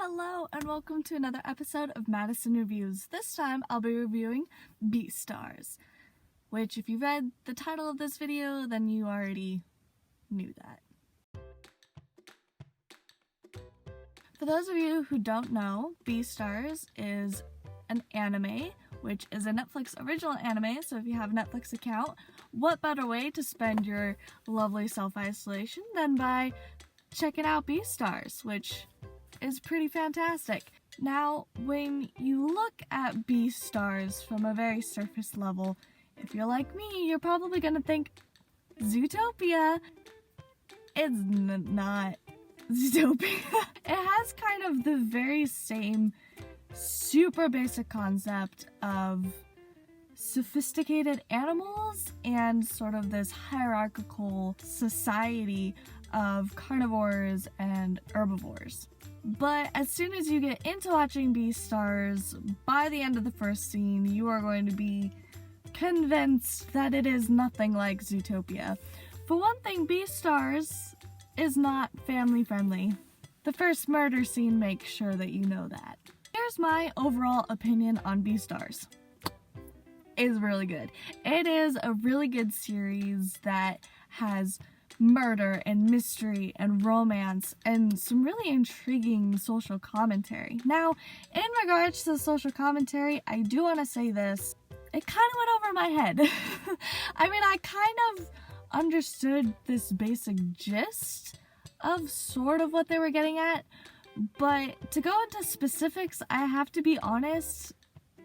Hello and welcome to another episode of Madison Reviews. This time I'll be reviewing Beastars, which if you read the title of this video, then you already knew that. For those of you who don't know, Beastars is an anime, which is a Netflix original anime, so if you have a Netflix account, what better way to spend your lovely self-isolation than by checking out Beastars, which is pretty fantastic. Now, when you look at Beastars from a very surface level, if you're like me, you're probably gonna think Zootopia. It's not Zootopia. It has kind of the very same super basic concept of sophisticated animals and sort of this hierarchical society of carnivores and herbivores. But as soon as you get into watching Beastars, by the end of the first scene, you are going to be convinced that it is nothing like Zootopia. For one thing, Beastars is not family friendly. The first murder scene makes sure that you know that. Here's my overall opinion on Beastars. It's really good. It is a really good series that has murder and mystery and romance and some really intriguing social commentary. Now, in regards to the social commentary, I do want to say this. It kind of went over my head. I mean, I kind of understood this basic gist of sort of what they were getting at, but to go into specifics, I have to be honest,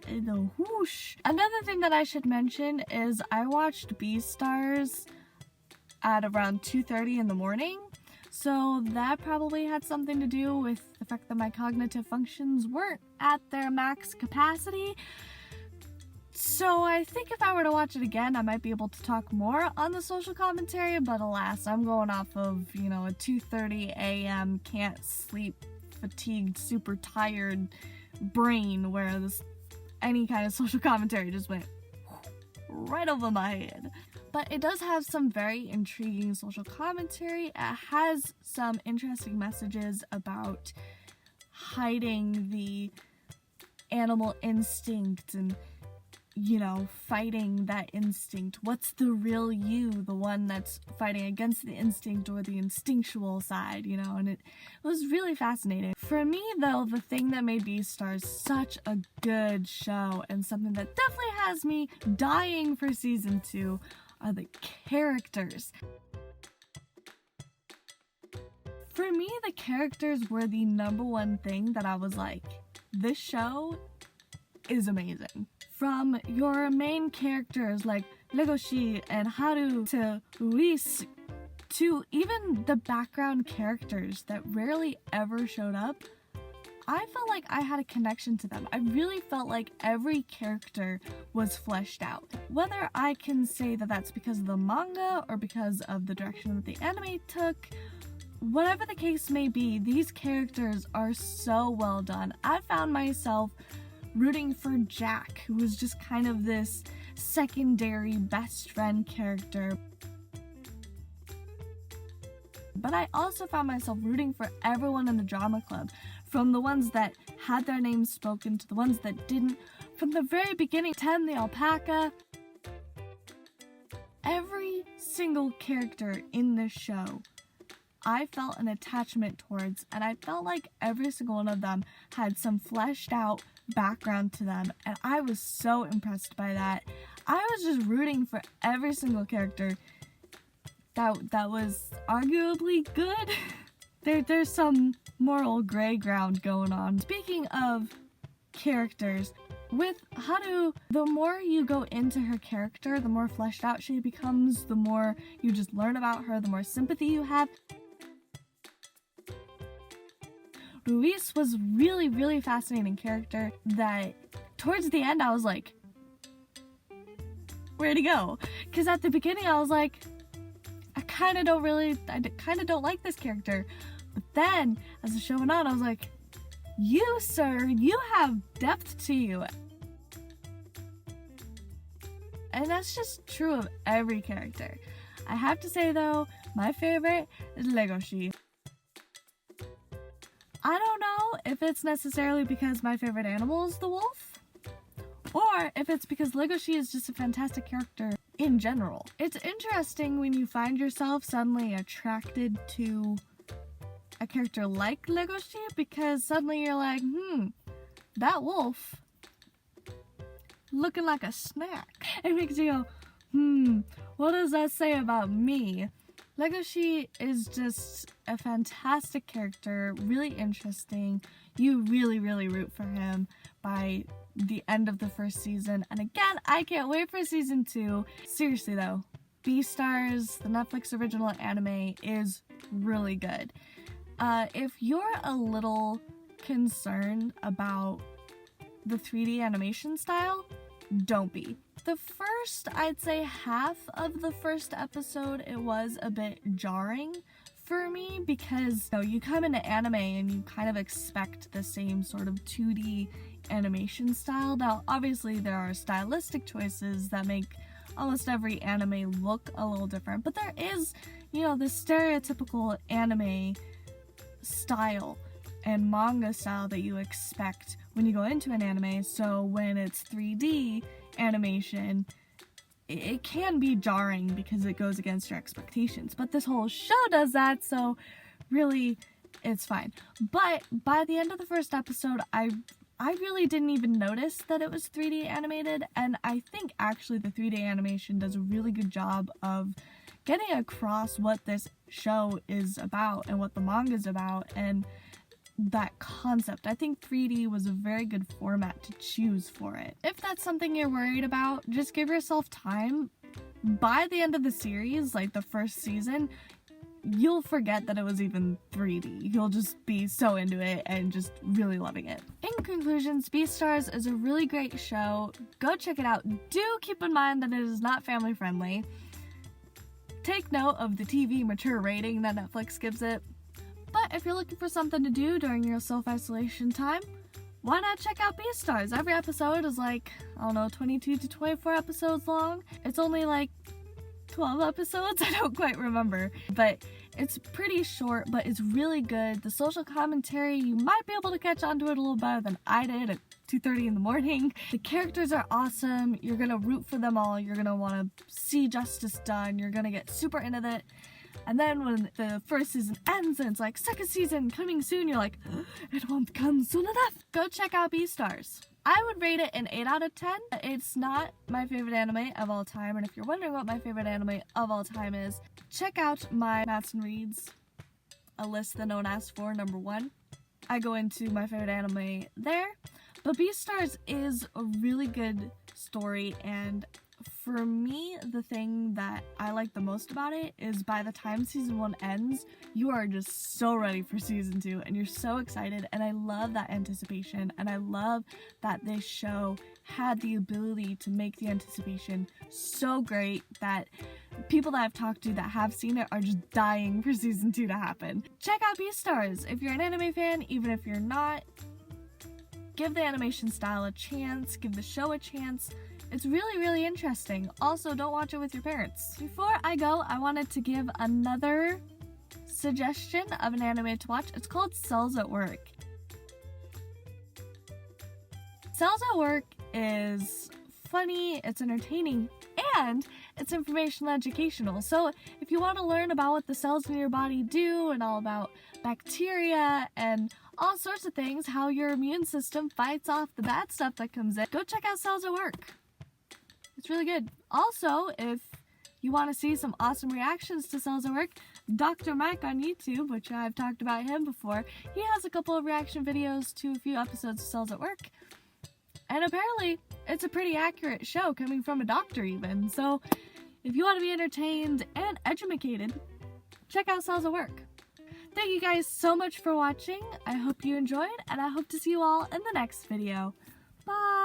the whoosh. Another thing that I should mention is I watched Beastars at around 2:30 in the morning, so that probably had something to do with the fact that my cognitive functions weren't at their max capacity. So I think if I were to watch it again, I might be able to talk more on the social commentary, but alas, I'm going off of, a 2:30 a.m. can't sleep, fatigued, super tired brain where any kind of social commentary just went right over my head. But it does have some very intriguing social commentary. It has some interesting messages about hiding the animal instinct and, fighting that instinct. What's the real you, the one that's fighting against the instinct or the instinctual side, and it was really fascinating. For me, though, the thing that made Beastars such a good show and something that definitely has me dying for season 2 are the characters. For me, the characters were the number one thing that I was like, this show is amazing. From your main characters like Legoshi and Haru to Luis, to even the background characters that rarely ever showed up, I felt like I had a connection to them. I really felt like every character was fleshed out. Whether I can say that that's because of the manga or because of the direction that the anime took, whatever the case may be, these characters are so well done. I found myself rooting for Jack, who was just kind of this secondary best friend character. But I also found myself rooting for everyone in the drama club, from the ones that had their names spoken to the ones that didn't. From the very beginning, Ten the alpaca, every single character in this show I felt an attachment towards, and I felt like every single one of them had some fleshed out background to them, and I was so impressed by that. I was just rooting for every single character that was arguably good. There's some moral gray ground going on. Speaking of characters, with Haru, the more you go into her character, the more fleshed out she becomes, the more you just learn about her, the more sympathy you have. Luis was really, really fascinating character that towards the end I was like, where'd he go? Because at the beginning I was like, I kind of don't like this character. But then, as the show went on, I was like, you, sir, you have depth to you. And that's just true of every character. I have to say though, my favorite is Legoshi. I don't know if it's necessarily because my favorite animal is the wolf, or if it's because Legoshi is just a fantastic character in general. It's interesting when you find yourself suddenly attracted to a character like Legoshi, because suddenly you're like, that wolf looking like a snack. It makes you go, what does that say about me? Legoshi is just a fantastic character, really interesting. You really, really root for him by the end of the first season. And again, I can't wait for season 2. Seriously though, Beastars, the Netflix original anime, is really good. If you're a little concerned about the 3D animation style, don't be. The first, I'd say half of the first episode, it was a bit jarring for me because you come into anime and you kind of expect the same sort of 2D animation style. Now, obviously there are stylistic choices that make almost every anime look a little different, but there is, the stereotypical anime style and manga style that you expect when you go into an anime. So when it's 3D animation, it can be jarring because it goes against your expectations, but this whole show does that, so really it's fine. But by the end of the first episode, I really didn't even notice that it was 3D animated, and I think actually the 3D animation does a really good job of getting across what this show is about and what the manga is about and that concept. I think 3D was a very good format to choose for it. If that's something you're worried about, just give yourself time. By the end of the series, like the first season, you'll forget that it was even 3D. You'll just be so into it and just really loving it. In conclusion, Beastars is a really great show. Go check it out. Do keep in mind that it is not family friendly. Take note of the TV mature rating that Netflix gives it. But if you're looking for something to do during your self-isolation time, why not check out Beastars? Every episode is like, 22 to 24 episodes long. It's only like 12 episodes, I don't quite remember. But it's pretty short, but it's really good. The social commentary, you might be able to catch on to it a little better than I did at 2:30 in the morning. The characters are awesome. You're gonna root for them all. You're gonna wanna see justice done. You're gonna get super into it. And then when the first season ends and it's like, second season coming soon, you're like, it won't come soon enough. Go check out Beastars. I would rate it an 8 out of 10. It's not my favorite anime of all time, and if you're wondering what my favorite anime of all time is, check out my Madison Reads, a list that no one asked for, number 1. I go into my favorite anime there. But Beastars is a really good story, and for me, the thing that I like the most about it is by the time season 1 ends, you are just so ready for season 2 and you're so excited, and I love that anticipation, and I love that this show had the ability to make the anticipation so great that people that I've talked to that have seen it are just dying for season 2 to happen. Check out Beastars if you're an anime fan. Even if you're not, give the animation style a chance, give the show a chance. It's really, really interesting. Also, don't watch it with your parents. Before I go, I wanted to give another suggestion of an anime to watch. It's called Cells at Work. Cells at Work is funny, it's entertaining, and it's informational educational. So if you want to learn about what the cells in your body do and all about bacteria and all sorts of things, how your immune system fights off the bad stuff that comes in, go check out Cells at Work. It's really good. Also, if you want to see some awesome reactions to Cells at Work, Dr. Mike on YouTube, which I've talked about him before, he has a couple of reaction videos to a few episodes of Cells at Work. And apparently, it's a pretty accurate show coming from a doctor even. So, if you want to be entertained and educated, check out Cells at Work. Thank you guys so much for watching. I hope you enjoyed, and I hope to see you all in the next video. Bye!